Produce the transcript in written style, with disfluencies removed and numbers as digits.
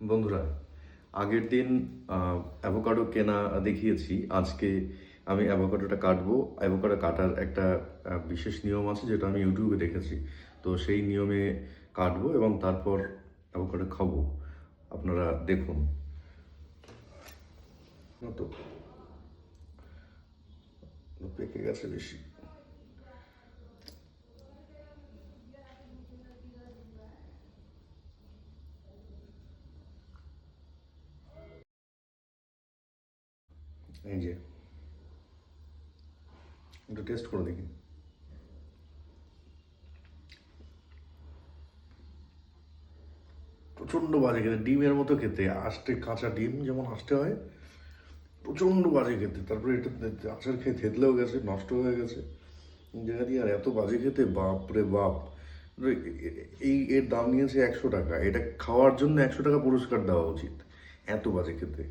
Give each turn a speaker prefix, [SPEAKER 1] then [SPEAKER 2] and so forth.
[SPEAKER 1] বন্ধুরা, আগের দিন অ্যাভোকাডো কেনা দেখিয়েছি। আজকে আমি অ্যাভোকাডোটা কাটবো। অ্যাভোকাডো কাটার একটা বিশেষ নিয়ম আছে, যেটা আমি ইউটিউবে দেখেছি। তো সেই নিয়মে কাটবো এবং তারপর অ্যাভোকাডো খাবো। আপনারা দেখুন। তো পেকে গেছে বেশি। এই যে, একটু টেস্ট করে দেখি। প্রচণ্ড বাজে খেতে, ডিমের মতো খেতে। আষ্টে কাঁচা ডিম যেমন আষ্টে হয়, প্রচণ্ড বাজে খেতে। তারপরে এটা আচার খেয়ে থেতলেও গেছে, নষ্ট হয়ে গেছে। জায়গা দিয়ে আর এত বাজে খেতে, বাপ রে বাপ। এর দাম নিয়েছে 100 টাকা। এটা খাওয়ার জন্য 100 টাকা পুরস্কার দেওয়া উচিত, এত বাজে খেতে।